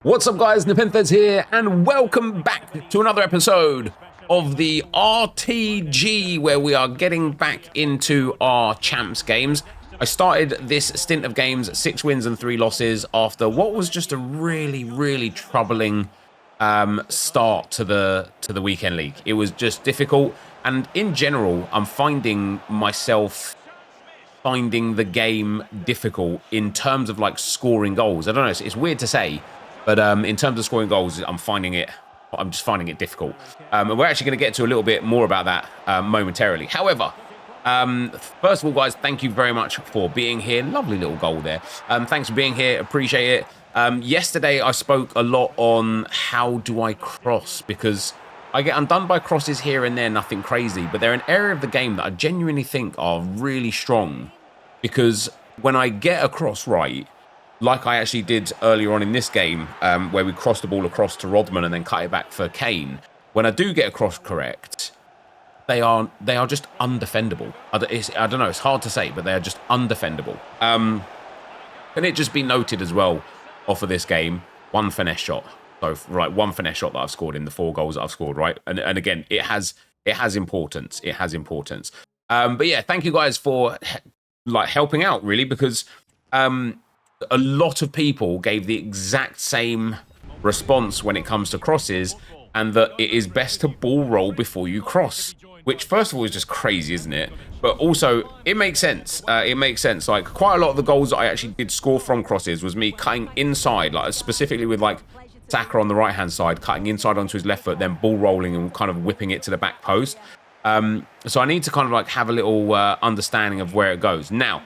What's up guys, NepentheZ here, and welcome back to another episode of the RTG, where we are getting back into our champs games. I started this stint of games, 6 wins and 3 losses, after what was just a really troubling start to the weekend league. It was just difficult, and in general, I'm finding myself finding the game difficult in terms of like scoring goals. I don't know, it's weird to say, but in terms of scoring goals, I'm just finding it difficult. And we're actually going to get to a little bit more about that momentarily. However, first of all, guys, thank you very much for being here. Lovely little goal there. Thanks for being here. Appreciate it. Yesterday, I spoke a lot on how do I cross, because I get undone by crosses here and there, nothing crazy, but they're an area of the game that I genuinely think are really strong, because when I get a cross right, like I actually did earlier on in this game, where we crossed the ball across to Rodman and then cut it back for Kane, when I do get a cross correct, they are just undefendable. I don't know, it's hard to say, but they are just undefendable. And it just be noted as well, off of this game, one finesse shot. So, right, one finesse shot that I've scored in the 4 goals that I've scored, right? And again, it has importance. It has importance. But yeah, thank you guys for like helping out, really, because a lot of people gave the exact same response when it comes to crosses, and that it is best to ball roll before you cross, which first of all is just crazy, isn't it? But also it makes sense. It makes sense. Like, quite a lot of the goals that I actually did score from crosses was me cutting inside, like specifically with like Saka on the right hand side, cutting inside onto his left foot, then ball rolling and kind of whipping it to the back post. So I need to kind of like have a little understanding of where it goes. Now,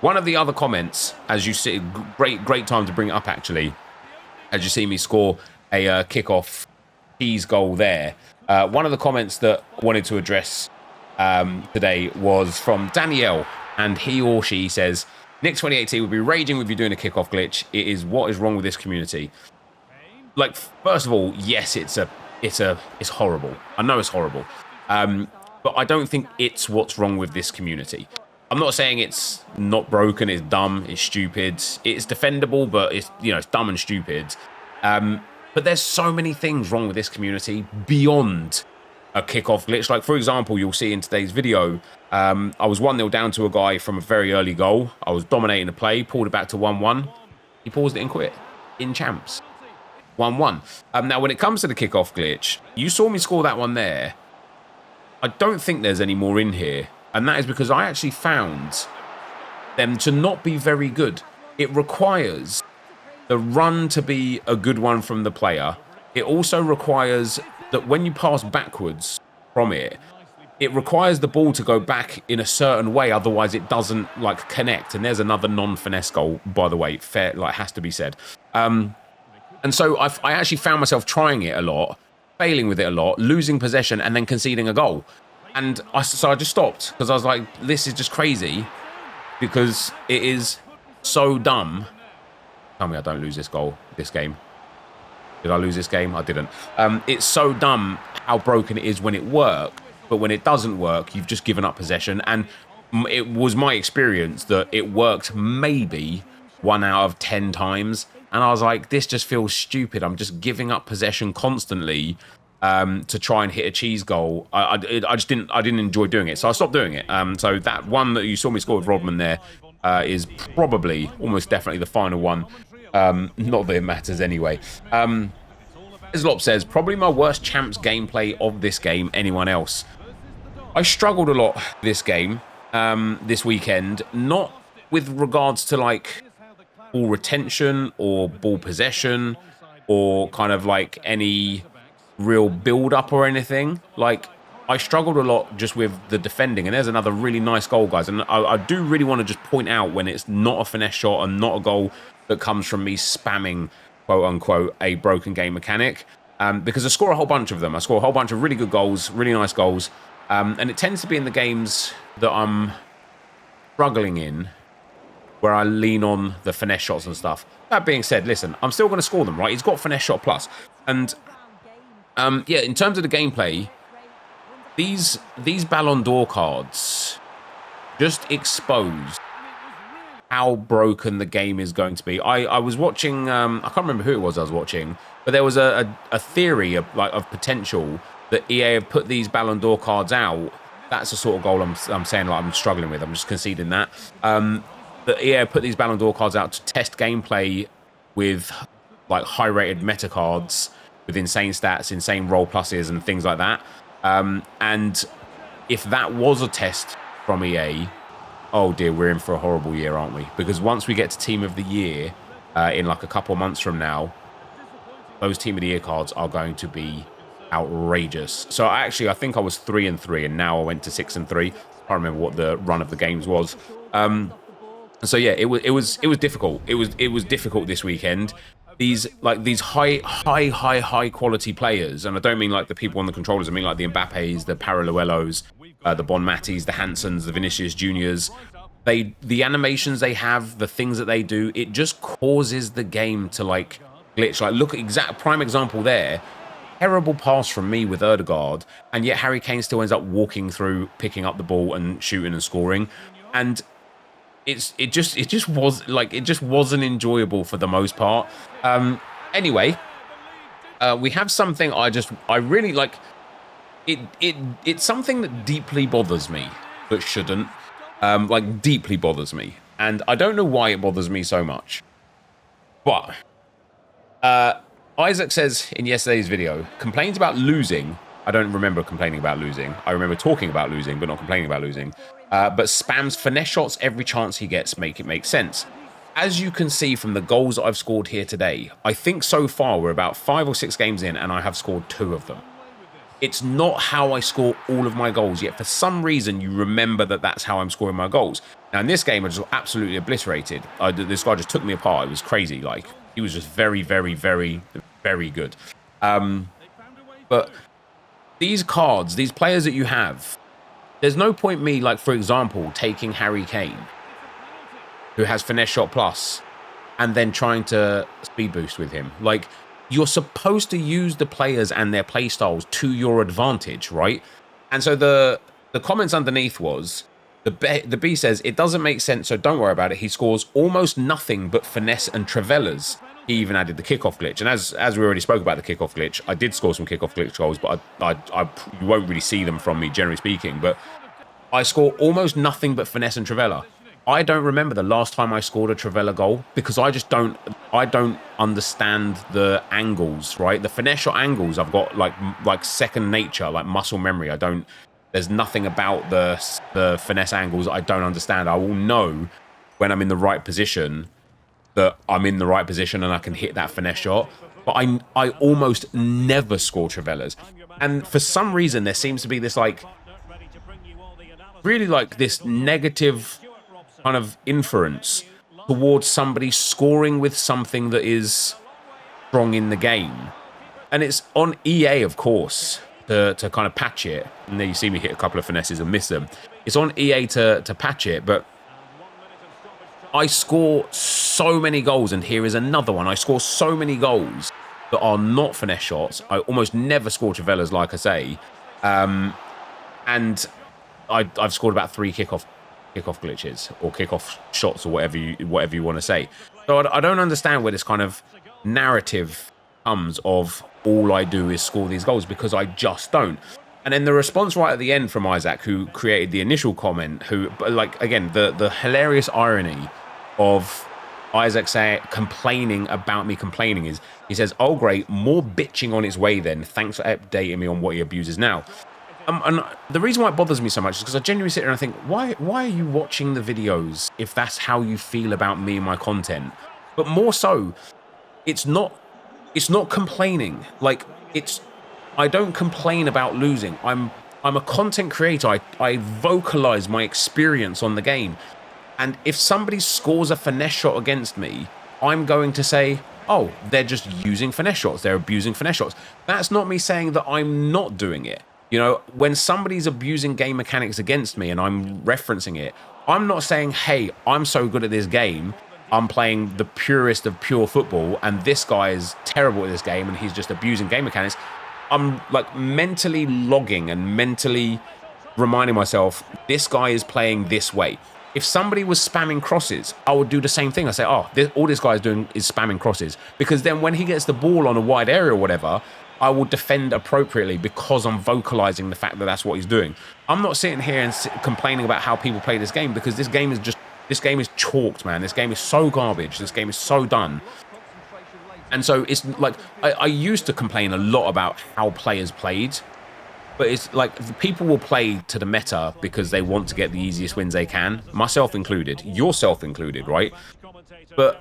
one of the other comments, as you see, great time to bring it up actually, as you see me score a kickoff cheese goal there. One of the comments that I wanted to address today was from Danielle, and he or she says, Nick 2018 would be raging with you doing a kickoff glitch. It is what is wrong with this community. Like, first of all, yes, it's horrible. I know it's horrible. But I don't think it's what's wrong with this community. I'm not saying it's not broken, it's dumb, it's stupid. It's defendable, but it's, you know, it's dumb and stupid. But there's so many things wrong with this community beyond a kickoff glitch. Like, for example, you'll see in today's video, I was 1-0 down to a guy from a very early goal. I was dominating the play, pulled it back to 1-1. He paused it and quit in champs. 1-1. Now, when it comes to the kickoff glitch, you saw me score that one there. I don't think there's any more in here. And that is because I actually found them to not be very good. It requires the run to be a good one from the player. It also requires that when you pass backwards from it, it requires the ball to go back in a certain way. Otherwise, it doesn't like connect. And there's another non-finesse goal, by the way, fair, like, has to be said. And so I actually found myself trying it a lot, failing with it a lot, losing possession, and then conceding a goal. And so I just stopped, because I was like, this is just crazy, because it is so dumb. Tell me I don't lose this game. Did I lose this game? I didn't. It's so dumb how broken it is when it works, but when it doesn't work, you've just given up possession. And it was my experience that it worked maybe 1 out of 10 times. And I was like, this just feels stupid. I'm just giving up possession constantly to try and hit a cheese goal. I didn't enjoy doing it, so I stopped doing it. So that one that you saw me score with Rodman there is probably, almost definitely the final one. Not that it matters anyway. Islop says, probably my worst champs gameplay of this game. Anyone else? I struggled a lot this game, this weekend, not with regards to like ball retention or ball possession or kind of like any real build up or anything. Like, I struggled a lot just with the defending, and there's another really nice goal, guys. And I do really want to just point out when it's not a finesse shot and not a goal that comes from me spamming, quote unquote, a broken game mechanic, because I score a whole bunch of them. I score a whole bunch of really good goals, really nice goals, and it tends to be in the games that I'm struggling in, where I lean on the finesse shots and stuff. That being said, listen, I'm still going to score them, right? He's got finesse shot plus. And yeah, in terms of the gameplay, these Ballon d'Or cards just expose how broken the game is going to be. I was watching, I can't remember who it was I was watching, but there was a theory of potential that EA have put these Ballon d'Or cards out. That's the sort of goal I'm saying like I'm struggling with. I'm just conceding that. That EA have put these Ballon d'Or cards out to test gameplay with like high-rated meta cards with insane stats, insane roll pluses and things like that. And if that was a test from EA, oh dear, we're in for a horrible year, aren't we? Because once we get to Team of the Year in like a couple of months from now, those Team of the Year cards are going to be outrageous. So actually, I think I was 3-3, and now I went to 6-3. I can't remember what the run of the games was. So yeah, it was difficult. It was difficult this weekend. These high quality players, and I don't mean like the people on the controllers. I mean like the Mbappes, the Paraluelos, the Bonmatis, the Hansons, the Vinicius Juniors. The animations they have, the things that they do, it just causes the game to like glitch. Like look, exact prime example there. Terrible pass from me with Ødegaard, and yet Harry Kane still ends up walking through, picking up the ball and shooting and scoring. And it just wasn't enjoyable for the most part. Anyway, we have something I really like. It's something that deeply bothers me, but shouldn't. Like deeply bothers me, and I don't know why it bothers me so much. But Isaac says in yesterday's video, complains about losing. I don't remember complaining about losing. I remember talking about losing, but not complaining about losing. But spams finesse shots every chance he gets, make it make sense. As you can see from the goals that I've scored here today, I think so far we're about 5 or 6 games in and I have scored 2 of them. It's not how I score all of my goals, yet for some reason you remember that that's how I'm scoring my goals. Now in this game I just absolutely obliterated. This guy just took me apart. It was crazy. Like he was just very, very, very, very good. But these cards, these players that you have, there's no point me, like, for example, taking Harry Kane, who has Finesse Shot Plus, and then trying to speed boost with him. Like, you're supposed to use the players and their playstyles to your advantage, right? And so the comments underneath was, the B says, it doesn't make sense, so don't worry about it. He scores almost nothing but finesse and Trevellas. He even added the kickoff glitch. And as we already spoke about the kickoff glitch, I did score some kickoff glitch goals, but you won't really see them from me, generally speaking. But I score almost nothing but finesse and Trevella. I don't remember the last time I scored a Trevella goal because I don't understand the angles, right? The finesse shot angles, I've got like second nature, like muscle memory. There's nothing about the finesse angles I don't understand. I will know when I'm in the right position that I'm in the right position and I can hit that finesse shot. But I almost never score Trevellas. And for some reason, there seems to be this like, really like this negative kind of inference towards somebody scoring with something that is strong in the game. And it's on EA, of course, to kind of patch it. And there you see me hit a couple of finesses and miss them. It's on EA to patch it, but I score so many goals, and here is another one. I score so many goals that are not finesse shots. I almost never score Trevellas, like I say. And I've scored about 3 kickoff glitches or kickoff shots or whatever you want to say. So I don't understand where this kind of narrative comes of all I do is score these goals, because I just don't. And then the response right at the end from Isaac, who created the initial comment, who, like, again, the hilarious irony of Isaac complaining about me complaining is, he says, oh great, more bitching on its way then. Thanks for updating me on what he abuses now. And the reason why it bothers me so much is because I genuinely sit there and I think, why are you watching the videos if that's how you feel about me and my content? But more so, it's not complaining. Like, I don't complain about losing. I'm a content creator. I vocalize my experience on the game. And if somebody scores a finesse shot against me, I'm going to say, oh, they're just using finesse shots. They're abusing finesse shots. That's not me saying that I'm not doing it. You know, when somebody's abusing game mechanics against me and I'm referencing it, I'm not saying, hey, I'm so good at this game, I'm playing the purest of pure football, and this guy is terrible at this game and he's just abusing game mechanics. I'm like mentally logging and mentally reminding myself, this guy is playing this way. if somebody was spamming crosses, I would do the same thing. I say, oh, all this guy's doing is spamming crosses. Because then when he gets the ball on a wide area or whatever, I will defend appropriately because I'm vocalizing the fact that that's what he's doing. I'm not sitting here and complaining about how people play this game, because this game is chalked, man. This game is so garbage. This game is so done. And so it's like, I used to complain a lot about how players played, but it's like people will play to the meta because they want to get the easiest wins they can, myself included, yourself included, right? But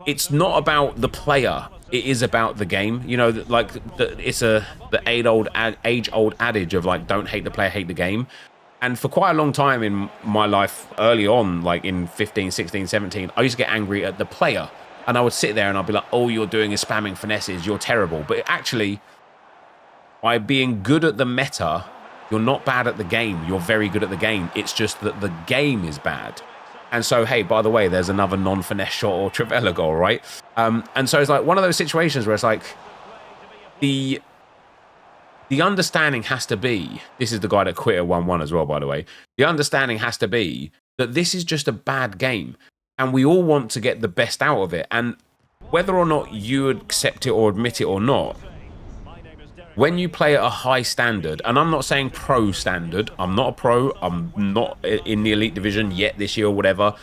it's not about the player, it is about the game. You know, like it's the age-old adage of like, don't hate the player, hate the game. And for quite a long time in my life, early on, like in 15, 16, 17, I used to get angry at the player. And I would sit there and I'd be like, all you're doing is spamming finesses, you're terrible. But actually, by being good at the meta, you're not bad at the game. You're very good at the game. It's just that the game is bad. And so, hey, by the way, there's another non-finesse shot or Trivela goal, right? And so it's like one of those situations where it's like the understanding has to be, this is the guy that quit at 1-1 as well, by the way. The understanding has to be that this is just a bad game. And we all want to get the best out of it. And whether or not you accept it or admit it or not, when you play at a high standard, and I'm not saying pro standard, I'm not a pro, I'm not in the elite division yet this year or whatever,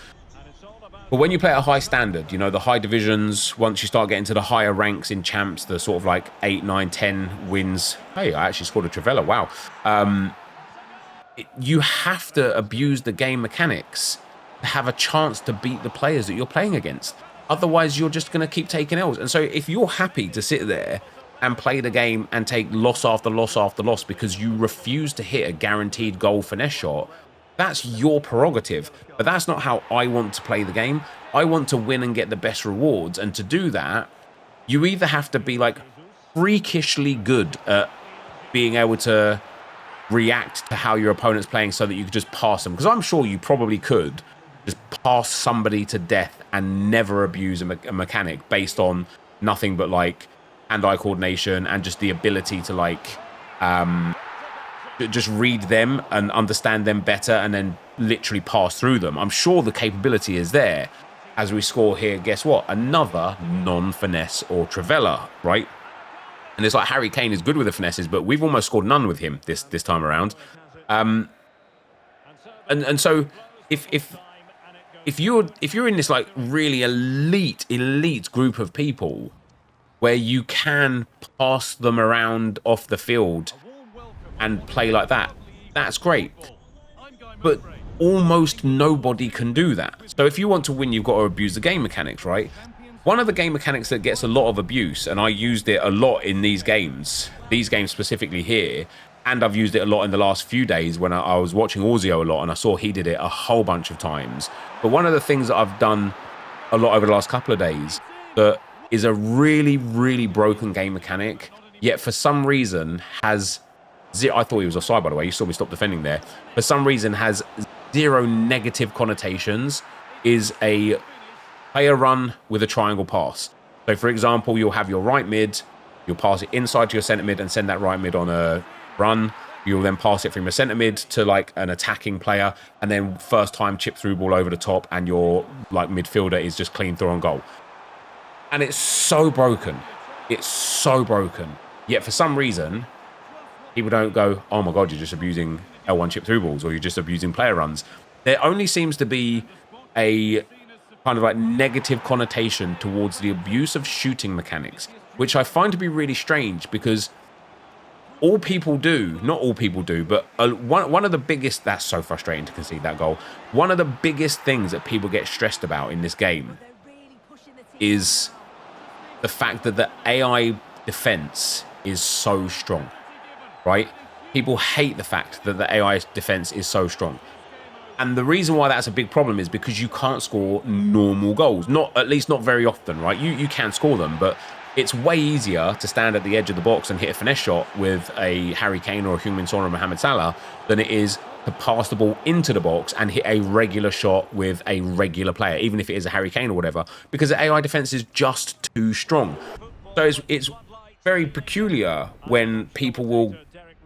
but when you play at a high standard, you know, the high divisions, once you start getting to the higher ranks in champs, the sort of like 8, 9, 10 wins. Hey, I actually scored a Trivela, wow. You have to abuse the game mechanics to have a chance to beat the players that you're playing against. Otherwise, you're just going to keep taking L's. And so if you're happy to sit there and play the game and take loss after loss after loss because you refuse to hit a guaranteed goal finesse shot, that's your prerogative. But that's not how I want to play the game. I want to win and get the best rewards. And to do that, you either have to be like freakishly good at being able to react to how your opponent's playing so that you could just pass them. Because I'm sure you probably could just pass somebody to death and never abuse a mechanic based on nothing but like hand-eye coordination and just the ability to like just read them and understand them better and then literally pass through them. I'm sure the capability is there. As we score here, guess what? Another non-finesse or Trivela, right? And it's like Harry Kane is good with the finesses, but we've almost scored none with him this time around. And so if you're in this like really elite group of people where you can pass them around off the field and play like that, that's great. But almost nobody can do that. So if you want to win, you've got to abuse the game mechanics, right? One of the game mechanics that gets a lot of abuse, and I used it a lot in these games specifically here, and I've used it a lot in the last few days when I was watching Orzio a lot and I saw he did it a whole bunch of times. But one of the things that I've done a lot over the last couple of days that is a really broken game mechanic, yet for some reason has zero, I thought he was offside, by the way, you saw me stop defending there, for some reason has zero negative connotations, is a player run with a triangle pass. So for example, you'll have your right mid, you'll pass it inside to your centre mid and send that right mid on a run. You'll then pass it from your centre mid to like an attacking player, and then first time chip through ball over the top, and your like midfielder is just clean through on goal. And it's so broken. It's so broken. Yet for some reason, people don't go, oh my God, you're just abusing L1 chip through balls, or you're just abusing player runs. There only seems to be a kind of like negative connotation towards the abuse of shooting mechanics, which I find to be really strange because all people do, not all people do, but one of the biggest, that's so frustrating to concede that goal. One of the biggest things that people get stressed about in this game is the fact that the AI defense is so strong, right? People hate the fact that the AI defense is so strong. And the reason why that's a big problem is because you can't score normal goals. At least not very often, right? You can score them, but it's way easier to stand at the edge of the box and hit a finesse shot with a Harry Kane or a Heung-min Son or a Mohamed Salah than it is to pass the ball into the box and hit a regular shot with a regular player, even if it is a Harry Kane or whatever, because the AI defense is just too strong. So it's very peculiar when people will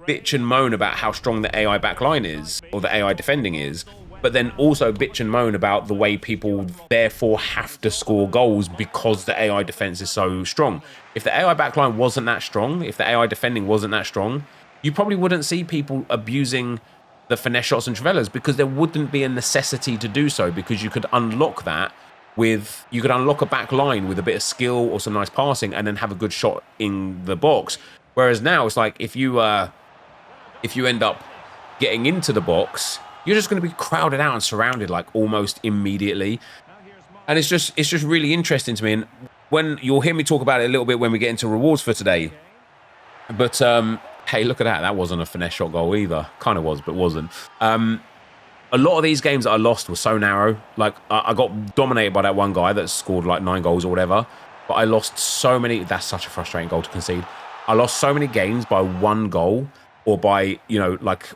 bitch and moan about how strong the AI backline is or the AI defending is, but then also bitch and moan about the way people therefore have to score goals because the AI defense is so strong. If the AI backline wasn't that strong, if the AI defending wasn't that strong, you probably wouldn't see people abusing the finesse shots and travellas, because there wouldn't be a necessity to do so, because you could unlock that with, you could unlock a back line with a bit of skill or some nice passing and then have a good shot in the box. Whereas now it's like, if you end up getting into the box, you're just going to be crowded out and surrounded like almost immediately. And it's just really interesting to me. And when you'll hear me talk about it a little bit when we get into rewards for today. But hey, look at that. That wasn't a finesse shot goal either. Kind of was, but wasn't. A lot of these games that I lost were so narrow. Like, I got dominated by that one guy that scored like 9 goals or whatever. But I lost so many. That's such a frustrating goal to concede. I lost so many games by 1 goal, or by, you know, like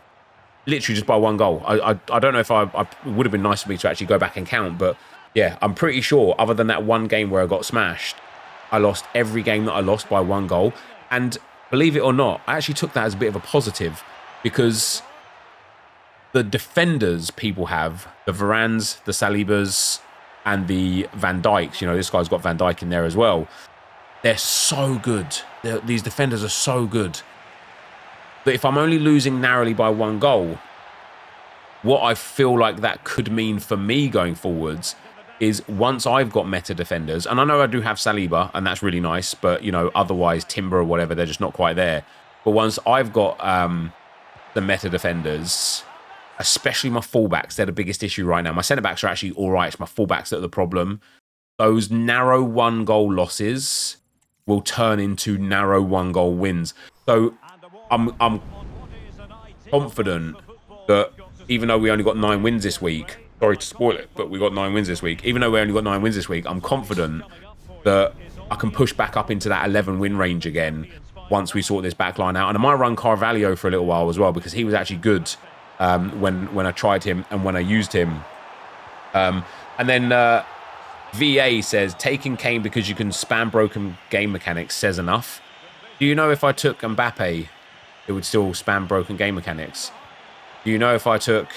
literally just by 1 goal. I don't know if I it would have been nice for me to actually go back and count, but yeah, I'm pretty sure other than that one game where I got smashed, I lost every game that I lost by 1 goal. And believe it or not, I actually took that as a bit of a positive, because the defenders people have, the Varans, the Salibas, and the Van Dijks, you know, this guy's got Van Dijk in there as well. They're so good. These defenders are so good. But if I'm only losing narrowly by 1 goal, what I feel like that could mean for me going forwards is, once I've got meta defenders, and I know I do have Saliba, and that's really nice, but, you know, otherwise Timber or whatever, they're just not quite there. But once I've got the meta defenders, especially my fullbacks, they're the biggest issue right now. My centre-backs are actually all right. It's my fullbacks that are the problem. Those narrow 1-goal losses will turn into narrow 1-goal wins. So I'm confident that even though we only got 9 wins this week, sorry to spoil it, but we got 9 wins this week. Even though we only got 9 wins this week, I'm confident that I can push back up into that 11-win range again once we sort this back line out. And I might run Carvalho for a little while as well, because he was actually good when I tried him and when I used him. And then VA says, taking Kane because you can spam broken game mechanics says enough. Do you know if I took Mbappe, it would still spam broken game mechanics? Do you know if I took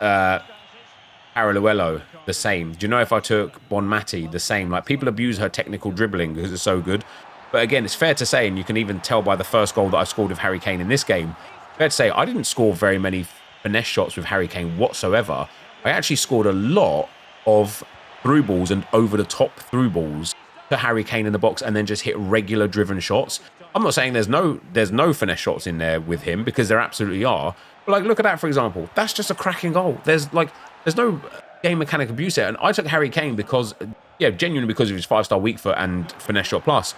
Paraluelo, the same? Do you know if I took Bonmati, the same? Like, people abuse her technical dribbling because it's so good. But again, it's fair to say, and you can even tell by the first goal that I scored with Harry Kane in this game, fair to say, I didn't score very many finesse shots with Harry Kane whatsoever. I actually scored a lot of through balls and over-the-top through balls to Harry Kane in the box, and then just hit regular driven shots. I'm not saying there's no finesse shots in there with him, because there absolutely are. But like, look at that, for example. That's just a cracking goal. There's no game mechanic abuse there. And I took Harry Kane because, yeah, genuinely because of his 5-star weak foot and finesse shot plus.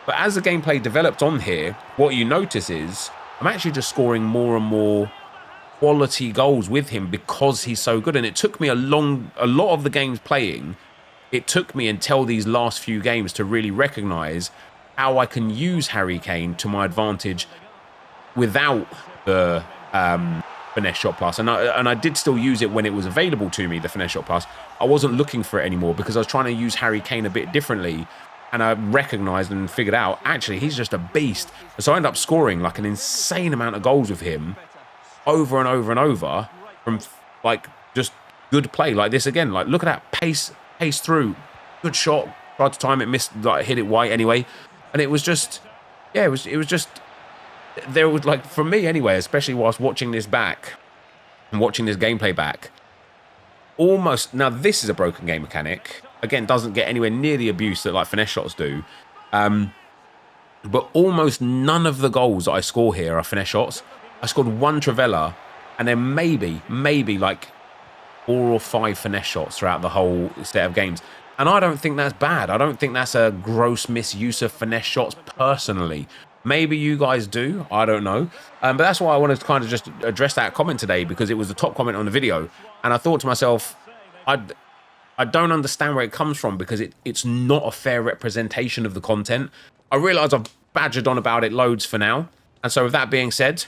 But as the gameplay developed on here, what you notice is I'm actually just scoring more and more quality goals with him because he's so good. And it took me a lot of the games playing, it took me until these last few games to really recognize how I can use Harry Kane to my advantage without the finesse shot plus. And I did still use it when it was available to me, the finesse shot plus. I wasn't looking for it anymore because I was trying to use Harry Kane a bit differently. And I recognized and figured out, actually, he's just a beast. And so I ended up scoring like an insane amount of goals with him over and over and over from like just good play like this again. Like, look at that pace through, good shot, tried to time it, missed, like hit it wide anyway. And it was just, yeah, it was just, there was like, for me anyway, especially whilst watching this back and watching this gameplay back, almost, now this is a broken game mechanic. Again, doesn't get anywhere near the abuse that like finesse shots do. But almost none of the goals that I score here are finesse shots. I scored 1 Travella and then maybe like 4 or 5 finesse shots throughout the whole set of games. And I don't think that's bad. I don't think that's a gross misuse of finesse shots personally. Maybe you guys do. I don't know. But that's why I wanted to kind of just address that comment today, because it was the top comment on the video. And I thought to myself, I don't understand where it comes from, because it's not a fair representation of the content. I realise I've badgered on about it loads for now. And so with that being said,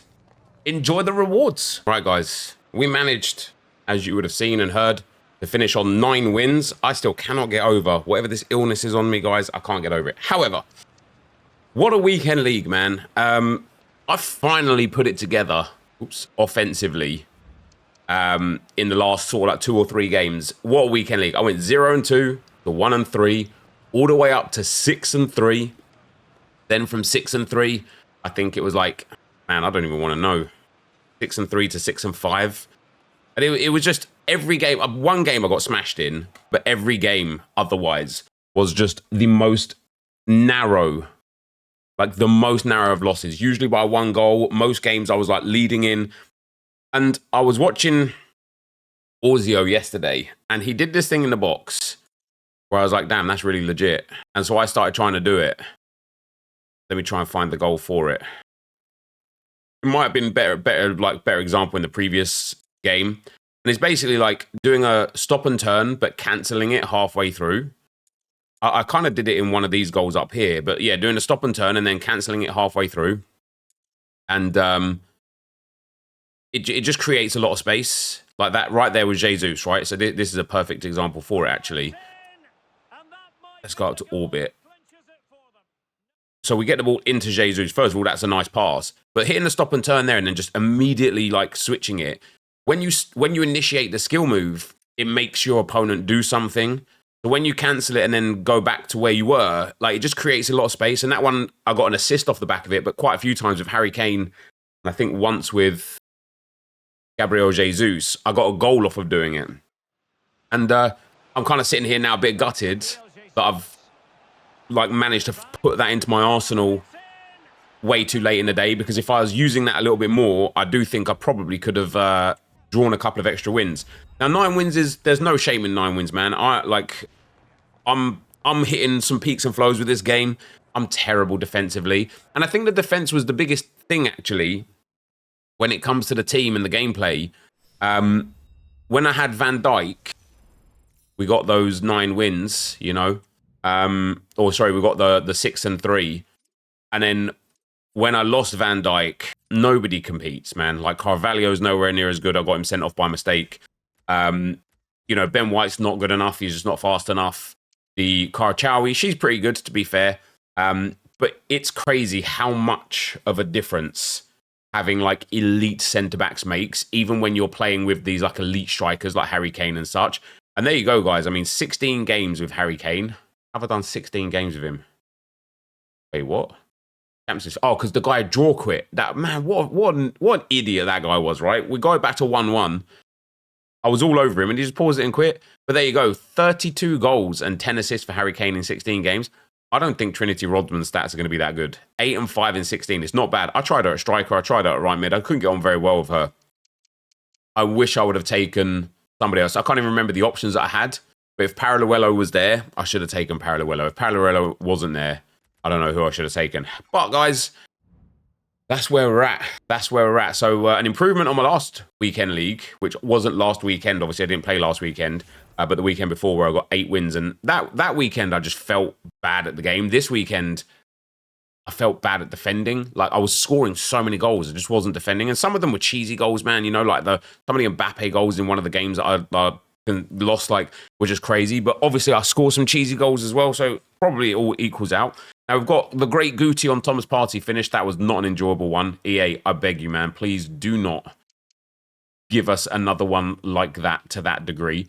enjoy the rewards. Right, guys, we managed, as you would have seen and heard, to finish on 9 wins. I still cannot get over whatever this illness is on me, guys. I can't get over it. However, what a weekend league, man. I finally put it together, offensively. in the last sort of like 2 or 3 games. What a weekend league. I went 0-2 to 1-3, all the way up to 6-3. Then from 6-3, I think it was like, man, I don't even want to know. 6-3 to 6-5. And it was just every game. One game I got smashed in, but every game otherwise was just the most narrow, like the most narrow of losses. Usually by 1 goal. Most games I was like leading in. And I was watching Orzio yesterday, and he did this thing in the box where I was like, damn, that's really legit. And so I started trying to do it. Let me try and find the goal for it. It might have been better example in the previous game. And it's basically like doing a stop and turn, but cancelling it halfway through. I kind of did it in one of these goals up here, but yeah, doing a stop and turn and then cancelling it halfway through. And it just creates a lot of space. Like that right there was Jesus, right? So this is a perfect example for it, actually. Let's go up to orbit. So we get the ball into Jesus. First of all, that's a nice pass. But hitting the stop and turn there and then just immediately like switching it. When you initiate the skill move, it makes your opponent do something. So when you cancel it and then go back to where you were, like it just creates a lot of space. And that one, I got an assist off the back of it, but quite a few times with Harry Kane. And I think once with Gabriel Jesus, I got a goal off of doing it. And I'm kind of sitting here now a bit gutted that I've like managed to put that into my arsenal way too late in the day, because if I was using that a little bit more, I do think I probably could have drawn a couple of extra wins. Now 9 wins there's no shame in 9 wins, man. I'm hitting some peaks and flows with this game. I'm terrible defensively, and I think the defense was the biggest thing actually when it comes to the team and the gameplay. When I had Van Dijk, we got those 9 wins, you know. Or sorry, we got the 6-3, and then when I lost Van Dijk, nobody competes, man. Like Carvalho's nowhere near as good. I got him sent off by mistake. You know, Ben White's not good enough. He's just not fast enough. The Karchawi, she's pretty good to be fair. But it's crazy how much of a difference having like elite centre backs makes, even when you're playing with these like elite strikers like Harry Kane and such. And there you go, guys. I mean, 16 games with Harry Kane. Have I done 16 games with him? Wait, what? Oh, because the guy draw quit. That man, what an idiot that guy was, right? We go back to 1-1. I was all over him and he just paused it and quit. But there you go. 32 goals and 10 assists for Harry Kane in 16 games. I don't think Trinity Rodman's stats are going to be that good. 8 and 5 in 16. It's not bad. I tried her at striker. I tried her at right mid. I couldn't get on very well with her. I wish I would have taken somebody else. I can't even remember the options that I had. But if Paralluelo was there, I should have taken Paralluelo. If Paralluelo wasn't there, I don't know who I should have taken. But guys, that's where we're at. That's where we're at. So an improvement on my last weekend league, which wasn't last weekend. Obviously, I didn't play last weekend. But the weekend before where I got 8 wins. And that weekend, I just felt bad at the game. This weekend, I felt bad at defending. Like, I was scoring so many goals. I just wasn't defending. And some of them were cheesy goals, man. You know, like some of the Mbappe goals in one of the games that I lost, like, were just crazy. But obviously, I scored some cheesy goals as well. So probably it all equals out. Now, we've got the Great Guti on Thomas Partey finished. That was not an enjoyable one. EA, I beg you, man. Please do not give us another one like that to that degree.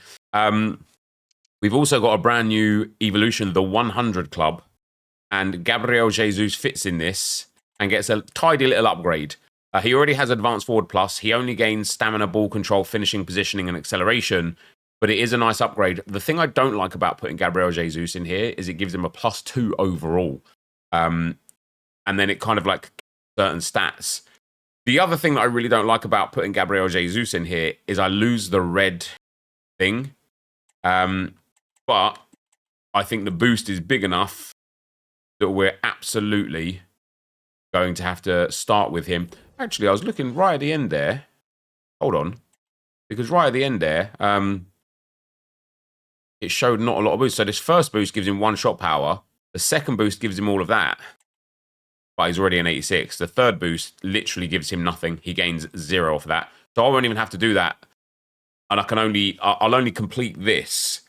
We've also got a brand new evolution, the 100 Club. And Gabriel Jesus fits in this and gets a tidy little upgrade. He already has Advanced Forward Plus. He only gains stamina, ball control, finishing, positioning, and acceleration. But it is a nice upgrade. The thing I don't like about putting Gabriel Jesus in here is it gives him a +2 overall. And then it kind of like certain stats. The other thing that I really don't like about putting Gabriel Jesus in here is I lose the red thing. But I think the boost is big enough that we're absolutely going to have to start with him. Actually, I was looking right at the end there. Hold on. Because right at the end there, it showed not a lot of boost. So this first boost gives him 1 shot power. The second boost gives him all of that. But he's already an 86. The third boost literally gives him nothing. He gains 0 off of that. So I won't even have to do that. And I'll only complete this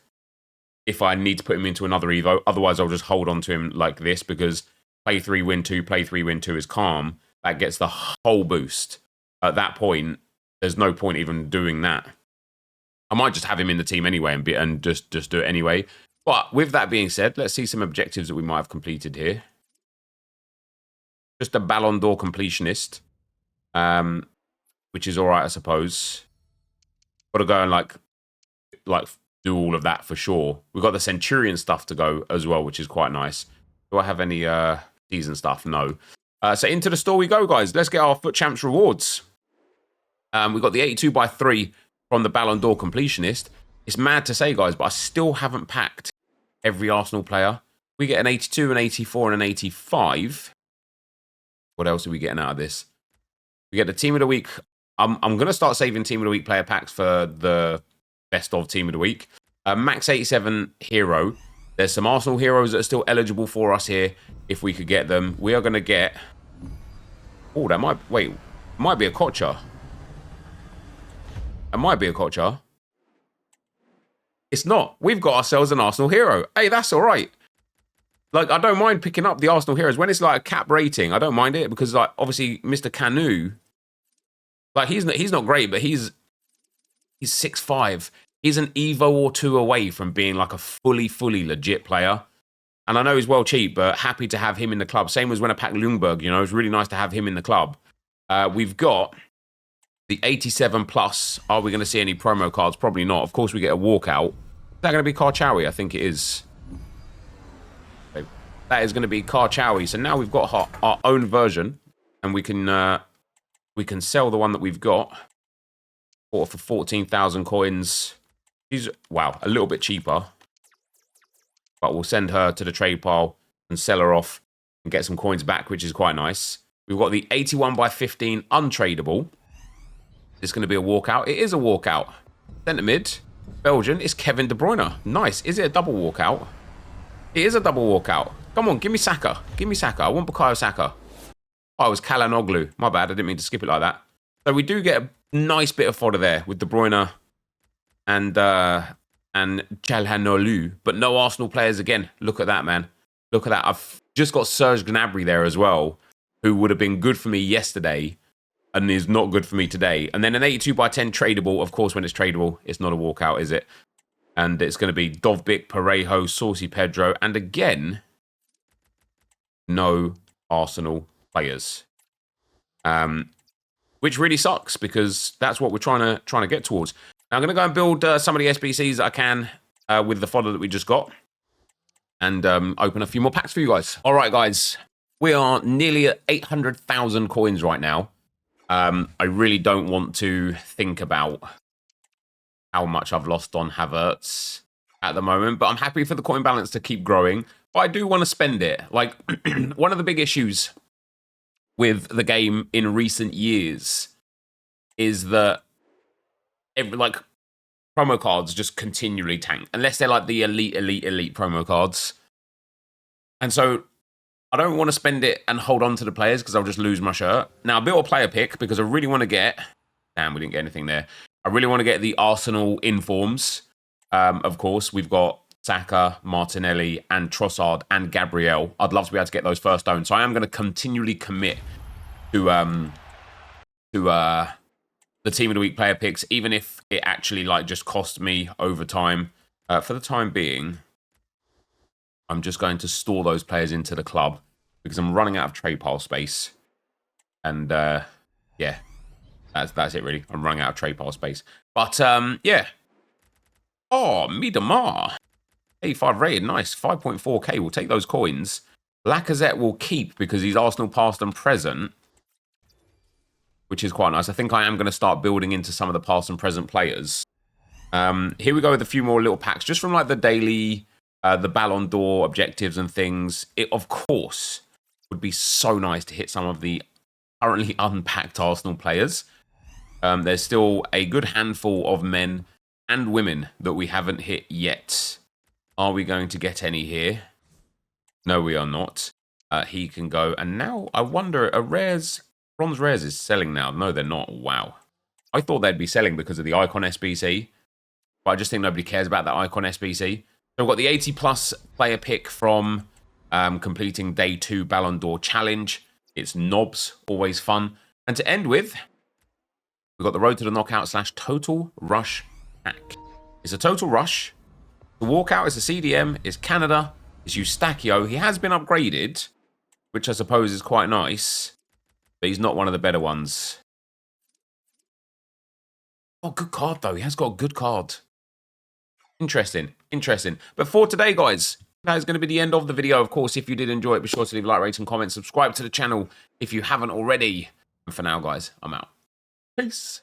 if I need to put him into another Evo. Otherwise, I'll just hold on to him like this, because play 3, win 2, play 3, win 2 is calm. That gets the whole boost. At that point, there's no point even doing that. I might just have him in the team anyway and just do it anyway. But with that being said, let's see some objectives that we might have completed here. Just a Ballon d'Or completionist, which is all right, I suppose. Got to go and like do all of that for sure. We've got the Centurion stuff to go as well, which is quite nice. Do I have any season stuff? No. So into the store we go, guys. Let's get our FUT Champs rewards. We've got the 82x3 from the Ballon d'Or completionist. It's mad to say, guys, but I still haven't packed every Arsenal player. We get an 82, an 84, and an 85. What else are we getting out of this? We get the Team of the Week. I'm going to start saving Team of the Week player packs for the best of Team of the Week. Max 87 hero. There's some Arsenal heroes that are still eligible for us here if we could get them. We are going to get... Oh, that might... Wait. Might be a Kocha. It might be a Kocha. It's not. We've got ourselves an Arsenal hero. Hey, that's all right. Like, I don't mind picking up the Arsenal heroes. When it's like a cap rating, I don't mind it because, like, obviously, Mr. Canu, like, he's not great, but he's 6'5". He's an Evo or two away from being like a fully legit player. And I know he's well cheap, but happy to have him in the club. Same as when I packed Ljungberg, you know, it's really nice to have him in the club. We've got the 87 plus. Are we going to see any promo cards? Probably not. Of course, we get a walkout. Is that going to be Karchawi? I think it is. Okay. That is going to be Karchawi. So now we've got our own version, and we can sell the one that we've got for 14,000 coins. She's, wow, a little bit cheaper. But we'll send her to the trade pile and sell her off and get some coins back, which is quite nice. We've got the 81x15 untradeable. It's going to be a walkout. It is a walkout. Centre mid, Belgian, is Kevin De Bruyne. Nice. Is it a double walkout? It is a double walkout. Come on, give me Saka. Give me Saka. I want Bukayo Saka. Oh, it was Kalanoglu. My bad. I didn't mean to skip it like that. So we do get a nice bit of fodder there with De Bruyne and Calhanoglu, but no Arsenal players again. Look at that, man. Look at that. I've just got Serge Gnabry there as well, who would have been good for me yesterday and is not good for me today. And then an 82x10 tradable. Of course, when it's tradable, it's not a walkout, is it? And it's going to be Dovbyk, Parejo, Saucy Pedro, and again, no Arsenal players. Which really sucks because that's what we're trying to get towards. Now I'm going to go and build some of the SBCs that I can with the fodder that we just got, and open a few more packs for you guys. All right, guys, we are nearly at 800,000 coins right now. I really don't want to think about how much I've lost on Havertz at the moment, but I'm happy for the coin balance to keep growing. But I do want to spend it. Like, one of the big issues with the game in recent years is that like promo cards just continually tank unless they're like the elite promo cards. And so I don't want to spend it and hold on to the players because I'll just lose my shirt. Now I built a player pick because I really want to get, damn, we didn't get anything there. I really want to get the Arsenal informs. Of course, we've got Saka, Martinelli, and Trossard, and Gabriel. I'd love to be able to get those first owned. So I am going to continually commit to the Team of the Week player picks, even if it actually like just cost me over time. For the time being, I'm just going to store those players into the club because I'm running out of trade pile space. And yeah, that's it really. I'm running out of trade pile space. But yeah. Oh, Midamar. 85 rated, nice. 5.4k. We'll take those coins. Lacazette will keep because he's Arsenal past and present, which is quite nice. I think I am going to start building into some of the past and present players. Here we go with a few more little packs, just from like the daily, the Ballon d'Or objectives and things. It, of course, would be so nice to hit some of the currently unpacked Arsenal players. There's still a good handful of men and women that we haven't hit yet. Are we going to get any here? No, we are not. He can go. And now I wonder, Bronze Rares is selling now. No, they're not. Wow. I thought they'd be selling because of the Icon SBC. But I just think nobody cares about that Icon SBC. So we've got the 80 plus player pick from completing day 2 Ballon d'Or challenge. It's knobs, always fun. And to end with, We've got the road to the knockout / total rush pack. It's a total rush. The walkout is a CDM, is Canada, is Eustachio. He has been upgraded, which I suppose is quite nice, but he's not one of the better ones. Oh, good card, though. He has got a good card. Interesting. Interesting. But for today, guys, that is going to be the end of the video. Of course, if you did enjoy it, be sure to leave a like, rate, and comment. Subscribe to the channel if you haven't already. And for now, guys, I'm out. Peace.